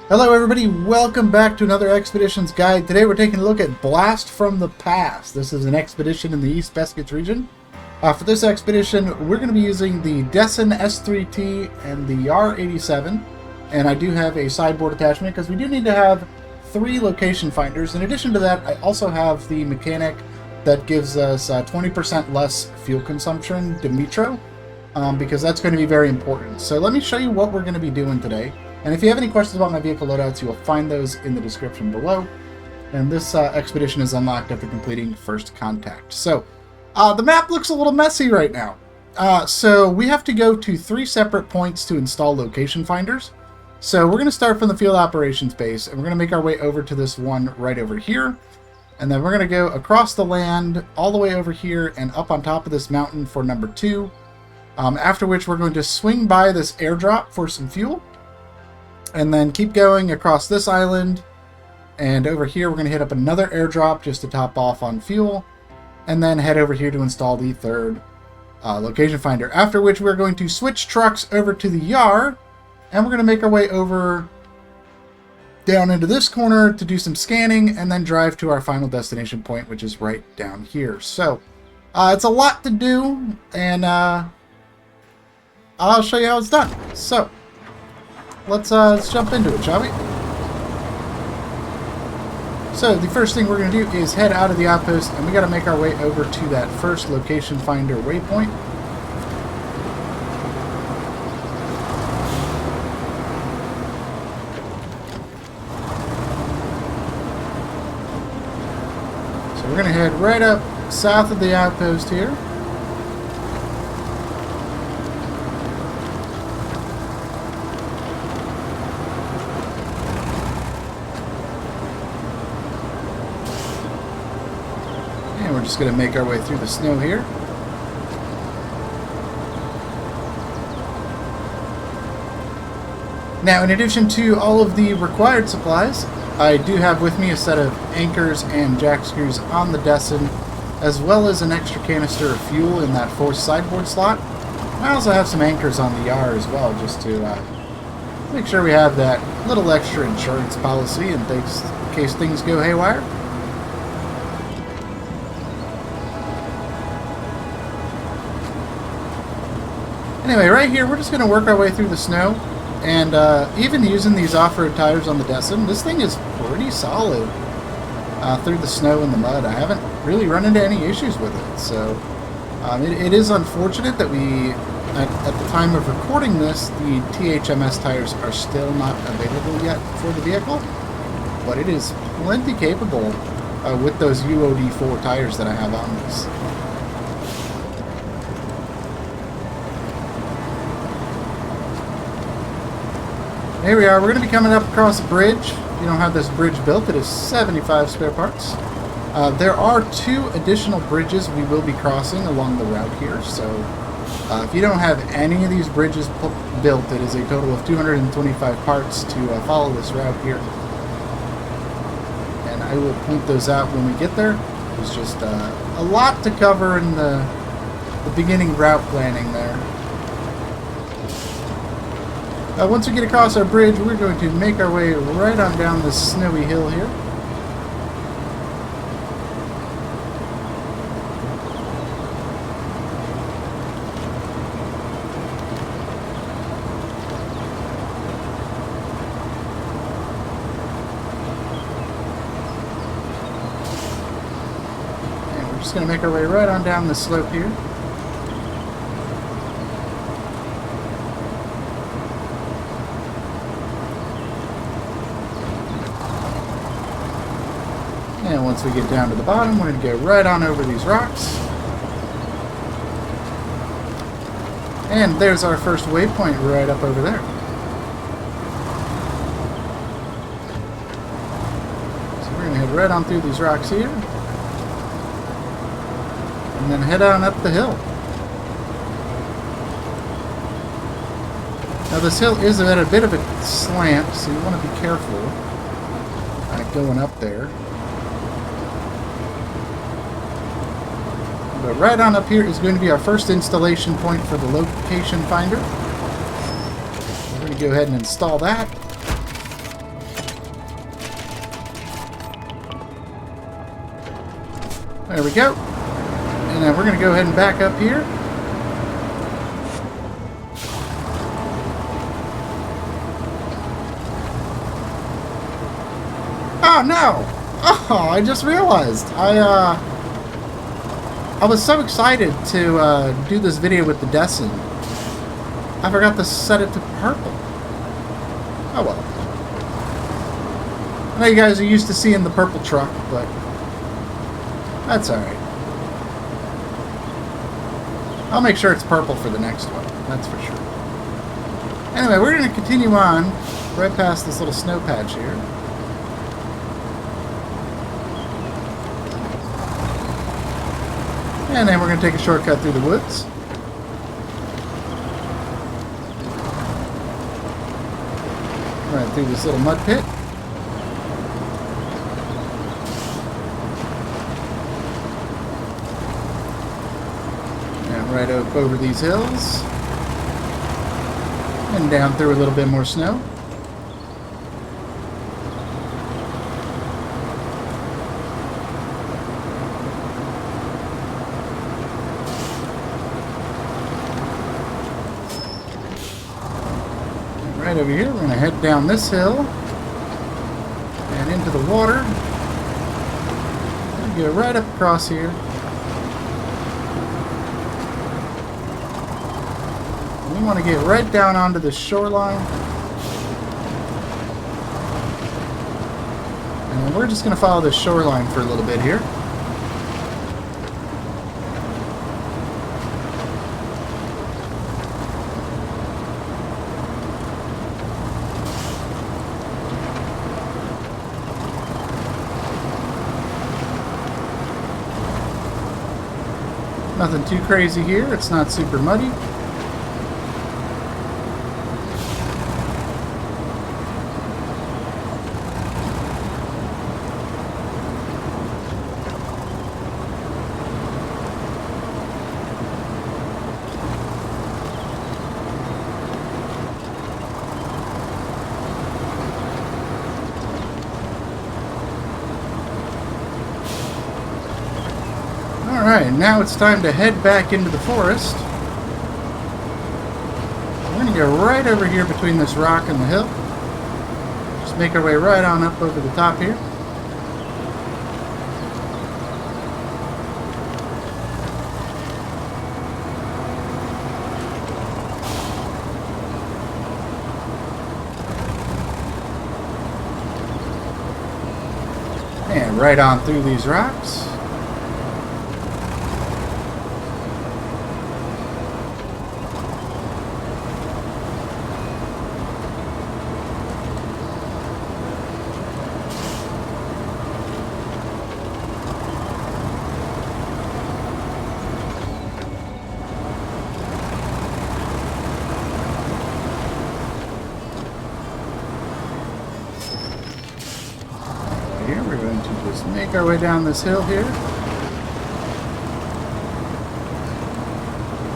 Hello everybody, welcome back to another Expeditions Guide. Today we're taking a look at Blast from the Past. This is an expedition in the East Beskids region. For this expedition, we're going to be using the Decin S-3T and the R87. And I do have a sideboard attachment because we do need to have 3 location finders. In addition to that, I also have the mechanic that gives us 20% less fuel consumption, Dimitro, because that's going to be very important. So let me show you what we're going to be doing today. And if you have any questions about my vehicle loadouts, you will find those in the description below. And this expedition is unlocked after completing first contact. So, the map looks a little messy right now. So we have to go to 3 separate points to install location finders. So we're going to start from the field operations base, and we're going to make our way over to this one right over here. And then we're going to go across the land, all the way over here, and up on top of this mountain for number 2. After which we're going to swing by this airdrop for some fuel. And then keep going across this island, and over here we're going to hit up another airdrop just to top off on fuel, and then head over here to install the 3rd location finder. After which we're going to switch trucks over to the yard, and we're going to make our way over down into this corner to do some scanning, and then drive to our final destination point, which is right down here. So, it's a lot to do, and I'll show you how it's done. So, let's jump into it, shall we? So the first thing we're going to do is head out of the outpost, and we got to make our way over to that first location finder waypoint. So we're going to head right up south of the outpost here. We're just going to make our way through the snow here. Now, in addition to all of the required supplies, I do have with me a set of anchors and jack screws on the Decin, as well as an extra canister of fuel in that 4th sideboard slot. I also have some anchors on the yard as well, just to make sure we have that little extra insurance policy in case things go haywire. Anyway, right here, we're just going to work our way through the snow, and even using these off-road tires on the Decin, this thing is pretty solid through the snow and the mud. I haven't really run into any issues with it, so it is unfortunate that at the time of recording this, the THMS tires are still not available yet for the vehicle, but it is plenty capable with those UOD4 tires that I have on this. Here we are. We're going to be coming up across a bridge. You don't have this bridge built. It is 75 spare parts. There are 2 additional bridges we will be crossing along the route here. So if you don't have any of these bridges built, it is a total of 225 parts to follow this route here. And I will point those out when we get there. There's just a lot to cover in the beginning route planning there. Once we get across our bridge, we're going to make our way right on down this snowy hill here. And we're just going to make our way right on down the slope here. And once we get down to the bottom, we're going to go right on over these rocks. And there's our first waypoint right up over there. So we're going to head right on through these rocks here. And then head on up the hill. Now this hill is at a bit of a slant, so you want to be careful going up there. But right on up here is going to be our first installation point for the location finder. We're going to go ahead and install that. There we go. And then we're going to go ahead and back up here. Oh no! Oh, I just realized. I was so excited to do this video with the Decin. I forgot to set it to purple. Oh well. I know you guys are used to seeing the purple truck, but that's alright. I'll make sure it's purple for the next one. That's for sure. Anyway, we're going to continue on right past this little snow patch here. And then we're going to take a shortcut through the woods. Right through this little mud pit. And right up over these hills. And down through a little bit more snow. Right over here, we're going to head down this hill and into the water. And go right up across here. We want to get right down onto the shoreline. And we're just going to follow the shoreline for a little bit here. Nothing too crazy here. It's not super muddy. Alright, now it's time to head back into the forest. We're going to go right over here between this rock and the hill. Just make our way right on up over the top here. And right on through these rocks. Here we're going to just make our way down this hill here.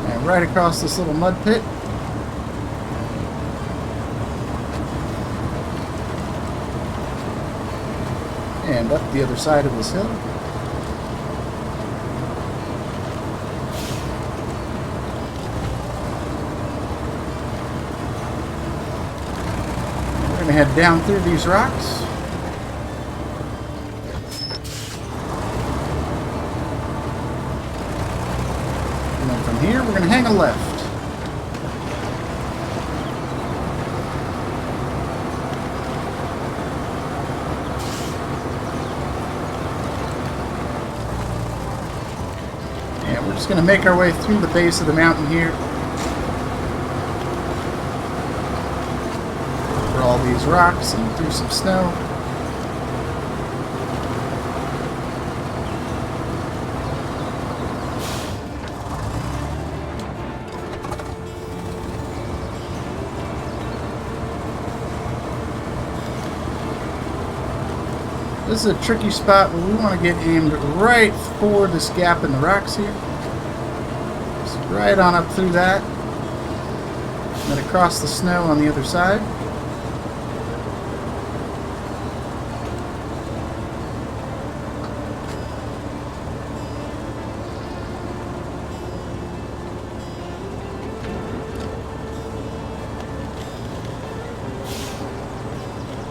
And right across this little mud pit. And up the other side of this hill. We're going to head down through these rocks. Here, we're going to hang a left. And we're just going to make our way through the base of the mountain here. Over all these rocks and through some snow. This is a tricky spot, but we want to get aimed right for this gap in the rocks here. Just right on up through that. And then across the snow on the other side.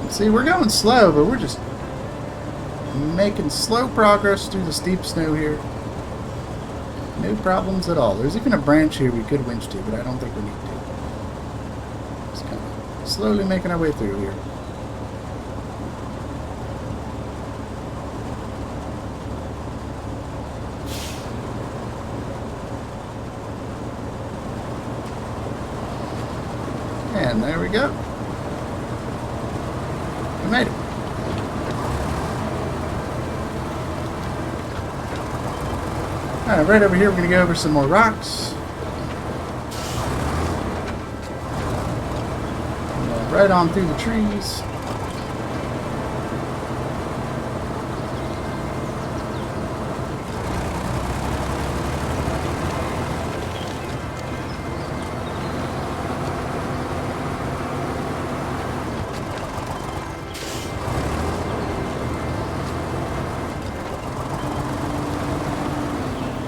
See, we're going slow, but we're just making slow progress through the steep snow here. No problems at all. There's even a branch here we could winch to, but I don't think we need to. Just kind of slowly making our way through here. And there we go. We made it. Alright, right over here we're going to go over some more rocks. Right on through the trees.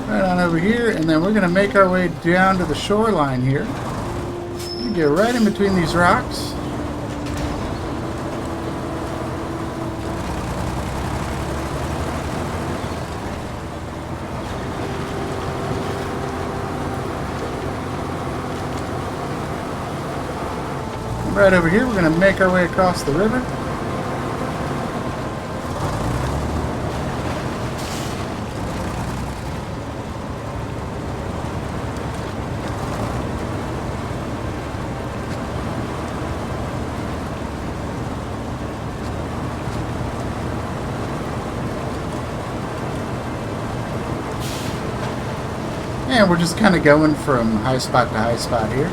Right on over here, and then we're going to make our way down to the shoreline here. We get right in between these rocks. Right over here, we're going to make our way across the river. And we're just kind of going from high spot to high spot here.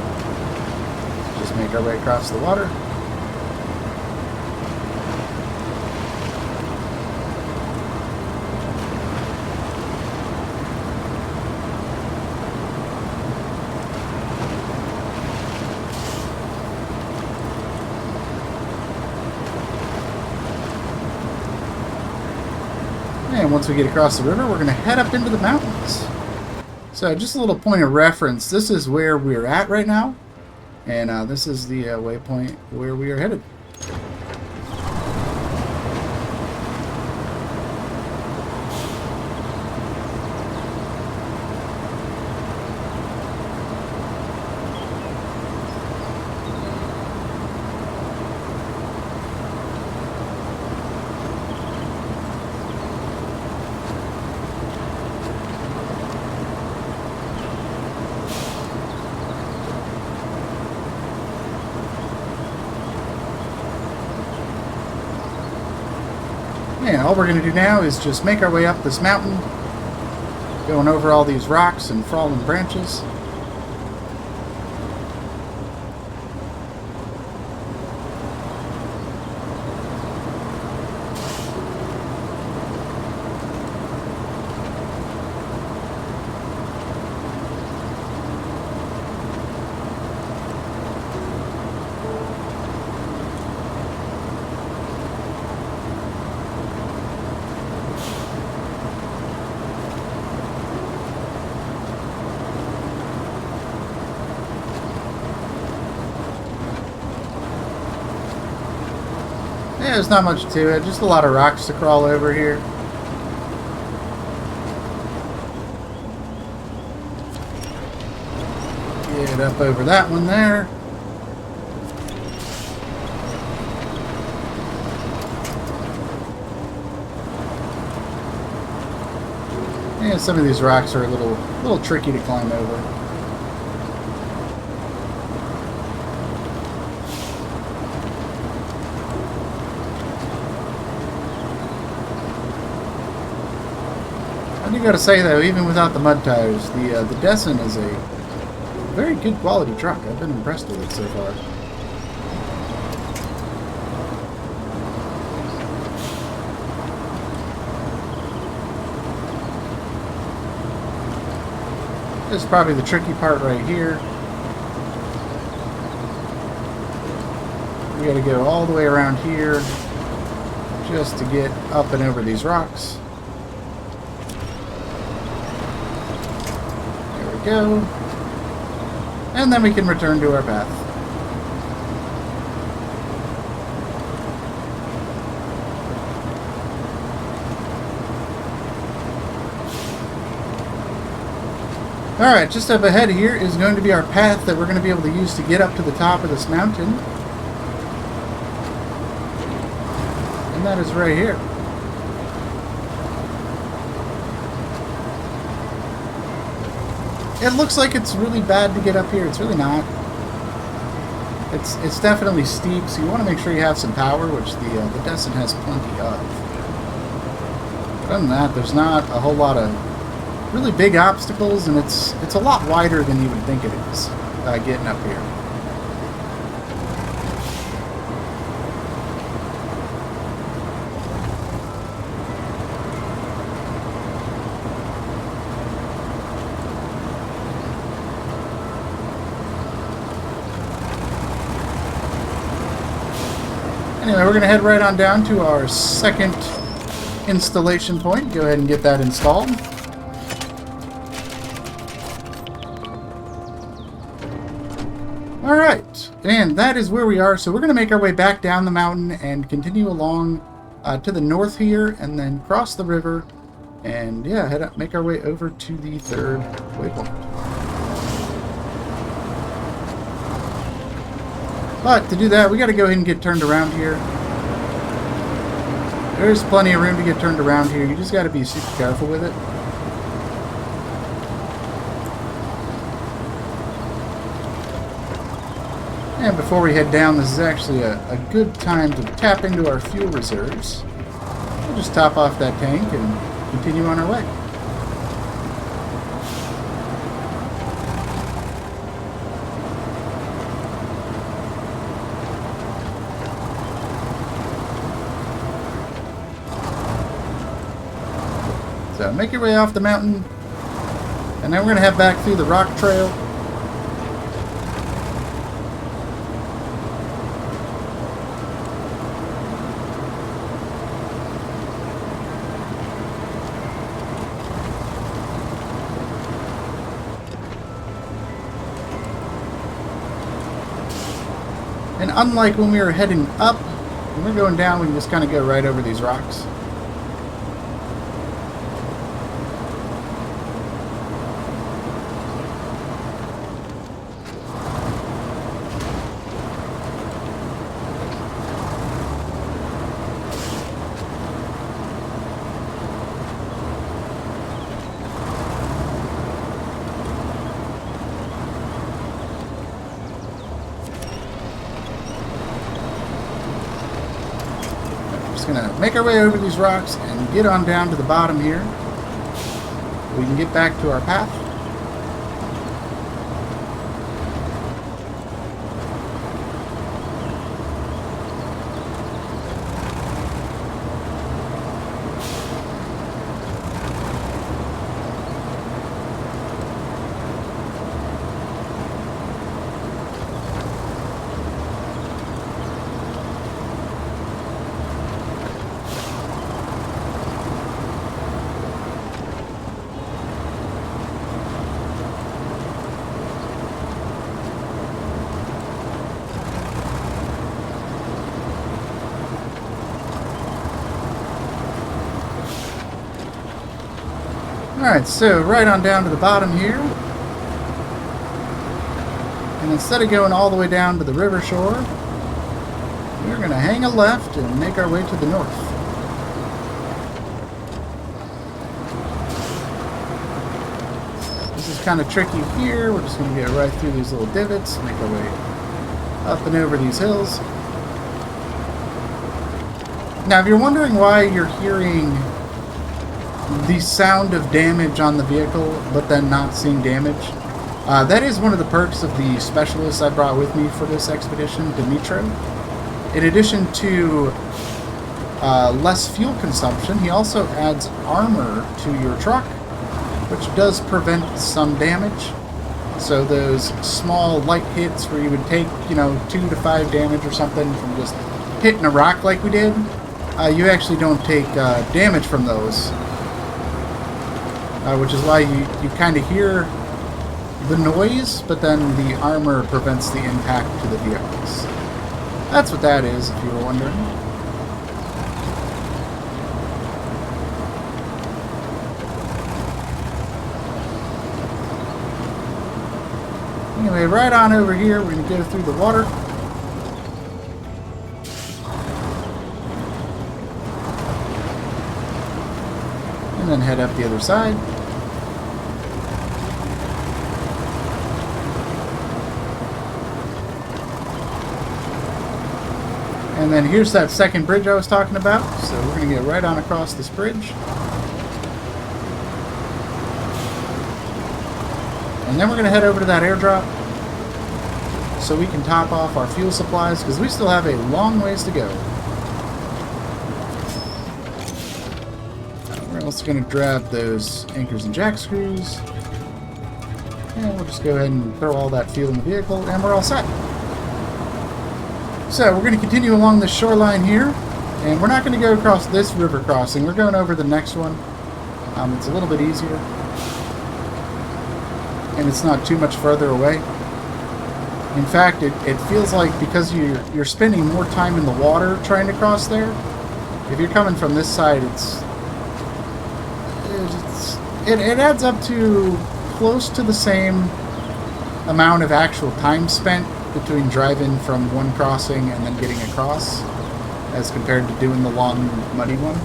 Just make our way across the water. And once we get across the river, we're going to head up into the mountains. So just a little point of reference, this is where we're at right now, and this is the waypoint where we are headed. And all we're going to do now is just make our way up this mountain, going over all these rocks and fallen branches. Yeah, there's not much to it, just a lot of rocks to crawl over here. Get up over that one there. Yeah, some of these rocks are a little tricky to climb over. I do gotta say though, even without the mud tires, the Decin is a very good quality truck. I've been impressed with it so far. This is probably the tricky part right here. We gotta go all the way around here just to get up and over these rocks. Go, and then we can return to our path. Alright, just up ahead here is going to be our path that we're going to be able to use to get up to the top of this mountain. And that is right here. It looks like it's really bad to get up here. It's really not. It's definitely steep, so you want to make sure you have some power, which the Decin has plenty of. But other than that, there's not a whole lot of really big obstacles, and it's a lot wider than you would think it is getting up here. Anyway, we're going to head right on down to our second installation point. Go ahead and get that installed. Alright, and that is where we are. So we're going to make our way back down the mountain and continue along to the north here, and then cross the river, and yeah, head up, make our way over to the third waypoint. But to do that, we got to go ahead and get turned around here. There's plenty of room to get turned around here. You just got to be super careful with it. And before we head down, this is actually a good time to tap into our fuel reserves. We'll just top off that tank and continue on our way. So make your way off the mountain, and then we're going to head back through the rock trail. And unlike when we were heading up, when we're going down, we can just kind of go right over these rocks. Gonna make our way over these rocks and get on down to the bottom here. We can get back to our path. Alright, so right on down to the bottom here. And instead of going all the way down to the river shore, we're going to hang a left and make our way to the north. This is kind of tricky here. We're just going to get right through these little divots, make our way up and over these hills. Now, if you're wondering why you're hearing the sound of damage on the vehicle, but then not seeing damage, that is one of the perks of the specialist I brought with me for this expedition, Dimitro. In addition to less fuel consumption, he also adds armor to your truck, which does prevent some damage. So those small light hits where you would take, 2 to 5 damage or something from just hitting a rock like we did, you actually don't take damage from those. Which is why you kind of hear the noise, but then the armor prevents the impact to the vehicles. That's what that is, if you were wondering. Anyway, right on over here, we're going to go through the water. And then head up the other side. And then here's that second bridge I was talking about. So we're going to get right on across this bridge. And then we're going to head over to that airdrop so we can top off our fuel supplies, because we still have a long ways to go. We're also going to grab those anchors and jack screws. And we'll just go ahead and throw all that fuel in the vehicle, and we're all set. So we're going to continue along the shoreline here, and we're not going to go across this river crossing. We're going over the next one. It's a little bit easier, and it's not too much further away. In fact, it feels like, because you're spending more time in the water trying to cross there, if you're coming from this side, it adds up to close to the same amount of actual time spent between driving from one crossing and then getting across as compared to doing the long, muddy one.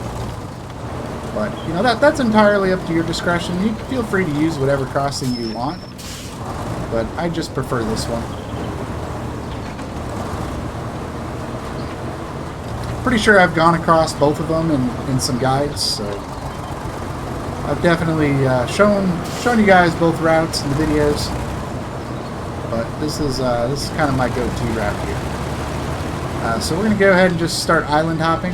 But, you know, that's entirely up to your discretion. You feel free to use whatever crossing you want, but I just prefer this one. Pretty sure I've gone across both of them in some guides, so I've definitely shown you guys both routes in the videos. But this is kind of my go-to route here. So we're going to go ahead and just start island hopping.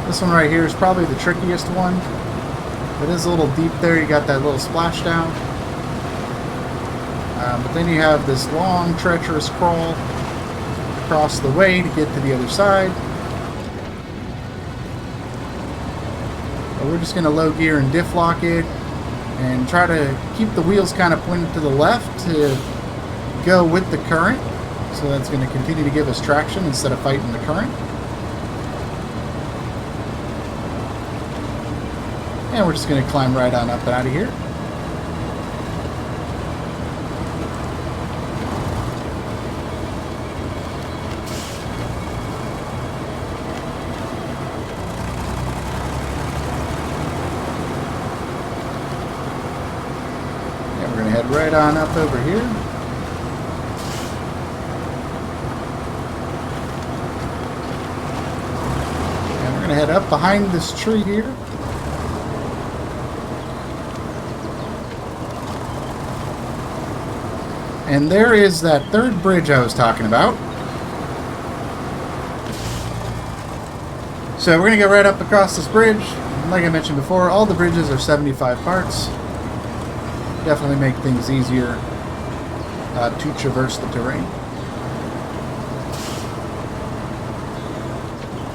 This one right here is probably the trickiest one. It is a little deep there. You got that little splashdown. But then you have this long, treacherous crawl across the way to get to the other side. We're just going to low gear and diff lock it and try to keep the wheels kind of pointed to the left to go with the current. So that's going to continue to give us traction instead of fighting the current. And we're just going to climb right on up and out of here. Right on up over here. And we're going to head up behind this tree here. And there is that third bridge I was talking about. So we're going to go right up across this bridge. Like I mentioned before, all the bridges are 75 parts. Definitely make things easier to traverse the terrain.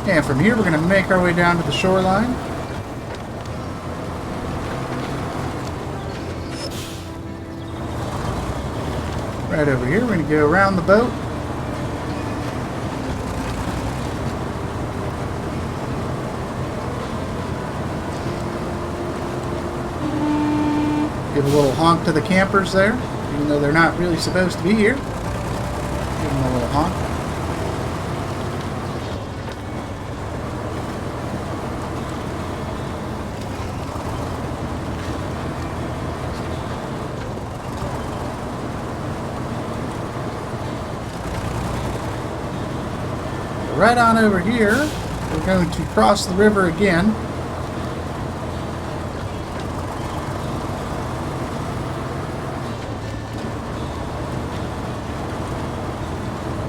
And from here, we're going to make our way down to the shoreline. Right over here, we're going to go around the boat. Give a little honk to the campers there, even though they're not really supposed to be here. Give them a little honk. Right on over here, we're going to cross the river again.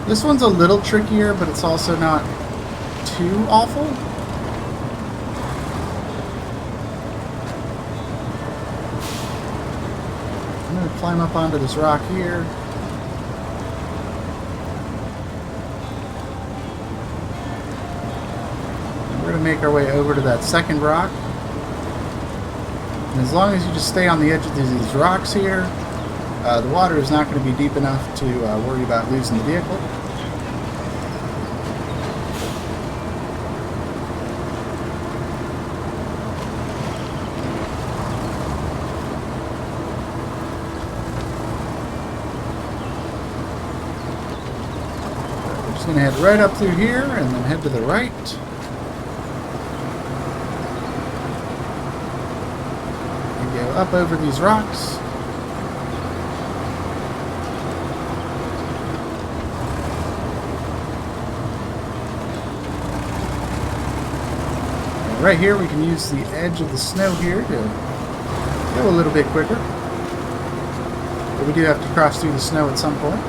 This one's a little trickier, but it's also not too awful. I'm going to climb up onto this rock here. And we're going to make our way over to that second rock. And as long as you just stay on the edge of these rocks here, the water is not going to be deep enough to worry about losing the vehicle. Just going to head right up through here and then head to the right. And go up over these rocks. And right here we can use the edge of the snow here to go a little bit quicker. But we do have to cross through the snow at some point.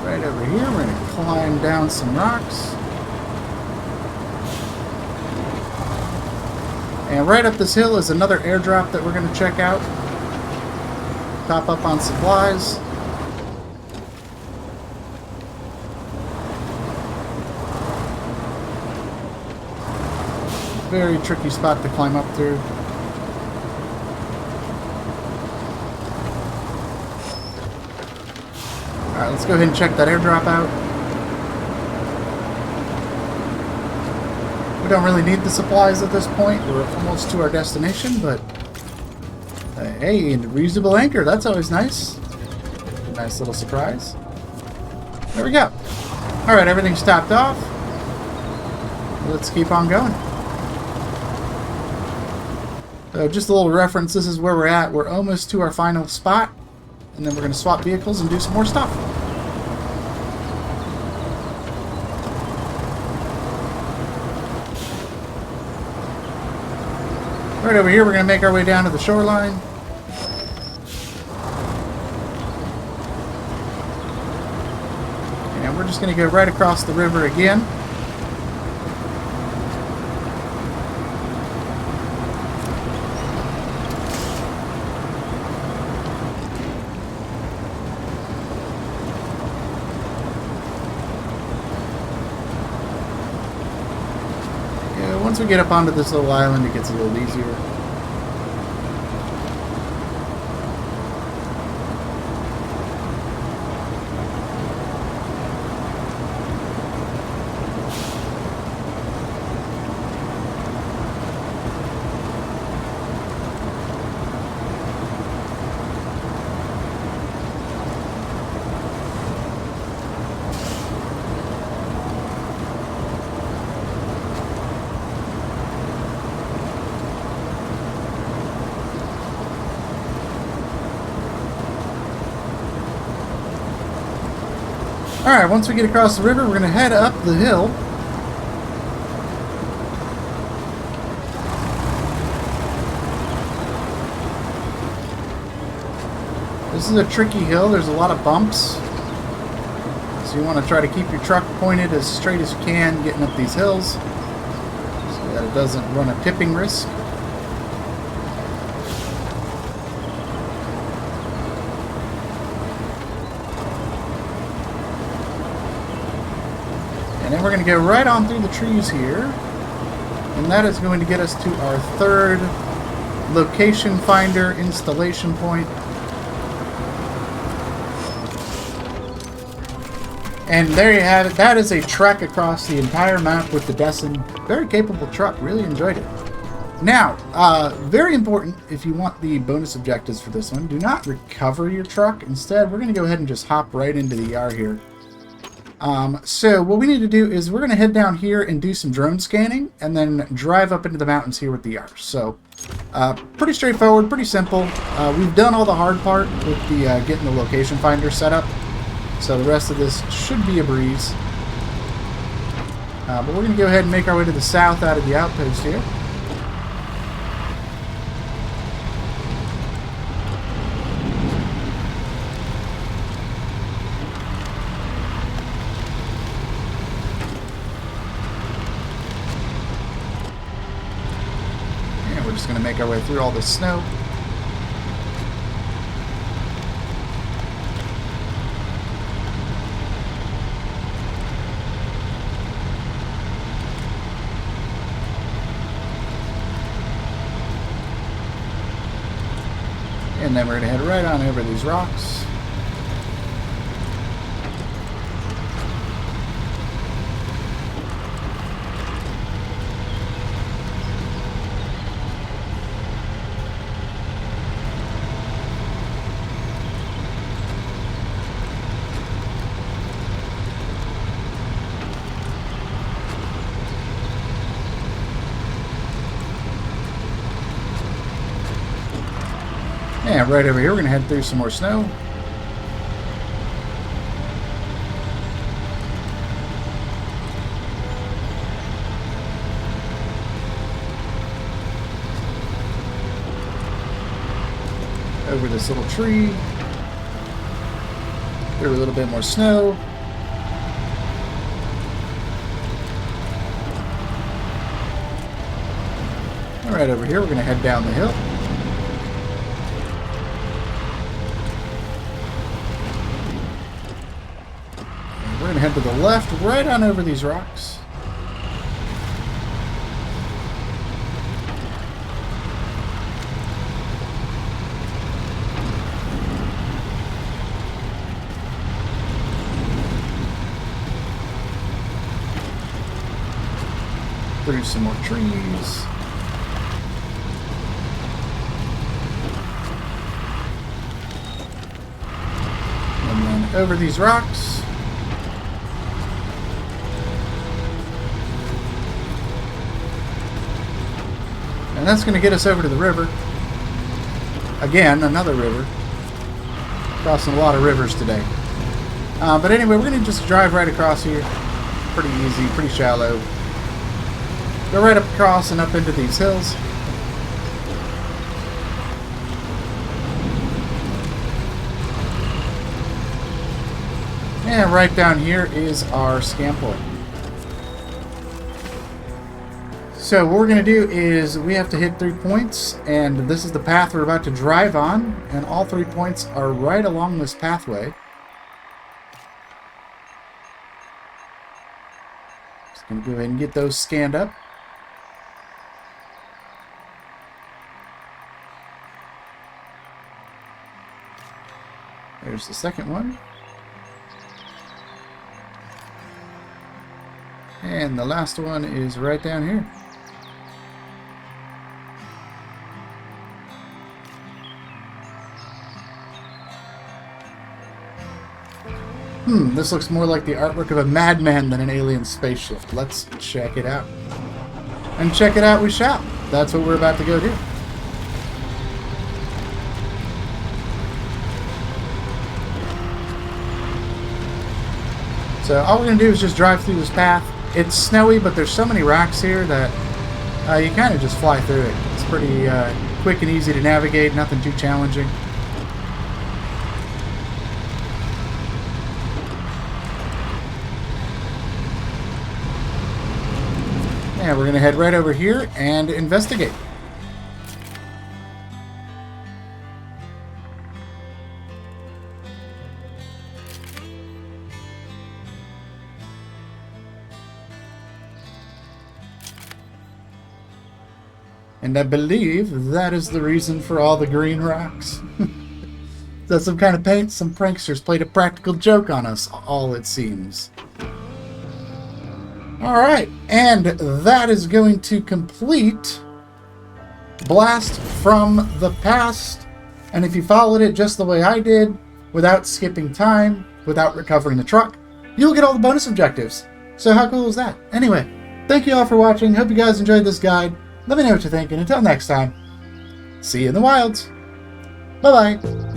Right over here, we're going to climb down some rocks. And right up this hill is another airdrop that we're going to check out. Top up on supplies. Very tricky spot to climb up through. Alright, let's go ahead and check that airdrop out. We don't really need the supplies at this point. We're almost to our destination, but hey, reusable anchor, that's always nice. Nice little surprise. There we go. Alright, everything's topped off. Let's keep on going. Just a little reference, this is where we're at. We're almost to our final spot. And then we're going to swap vehicles and do some more stuff. Right over here, we're going to make our way down to the shoreline. And we're just going to go right across the river again. Once we get up onto this little island, it gets a little easier. Alright, once we get across the river, we're going to head up the hill. This is a tricky hill. There's a lot of bumps. So you want to try to keep your truck pointed as straight as you can getting up these hills so that it doesn't run a tipping risk. And then we're going to go right on through the trees here. And that is going to get us to our third location finder installation point. And there you have it. That is a trek across the entire map with the Decin. Very capable truck. Really enjoyed it. Now, very important if you want the bonus objectives for this one, do not recover your truck. Instead, we're going to go ahead and just hop right into the ER here. So what we need to do is we're going to head down here and do some drone scanning and then drive up into the mountains here with the ER. So pretty straightforward, pretty simple. We've done all the hard part with the getting the location finder set up. So the rest of this should be a breeze. But we're going to go ahead and make our way to the south out of the outpost here. And we're just going to make our way through all this snow. And then we're going to head right on over these rocks. And right over here, we're going to head through some more snow. Over this little tree. Through a little bit more snow. And right over here, we're going to head down the hill. And we're going to head to the left, right on over these rocks. Through some more trees. And then over these rocks. And that's going to get us over to the river. Again, another river. Crossing a lot of rivers today. But anyway, we're going to just drive right across here. Pretty easy, pretty shallow. Go right up across and up into these hills. And right down here is our scam point. So what we're going to do is we have to hit 3 points, and this is the path we're about to drive on, and all 3 points are right along this pathway. Just going to go ahead and get those scanned up. There's the second one. And the last one is right down here. This looks more like the artwork of a madman than an alien spaceship. Let's check it out. And check it out we shall. That's what we're about to go do. So all we're going to do is just drive through this path. It's snowy, but there's so many rocks here that you kind of just fly through it. It's pretty quick and easy to navigate, nothing too challenging. And we're going to head right over here and investigate. And I believe that is the reason for all the green rocks. That's some kind of paint. Some pranksters played a practical joke on us, all it seems. Alright, and that is going to complete Blast from the Past. And if you followed it just the way I did, without skipping time, without recovering the truck, you'll get all the bonus objectives. So how cool is that? Anyway, thank you all for watching. Hope you guys enjoyed this guide. Let me know what you think, and until next time, see you in the wilds. Bye-bye.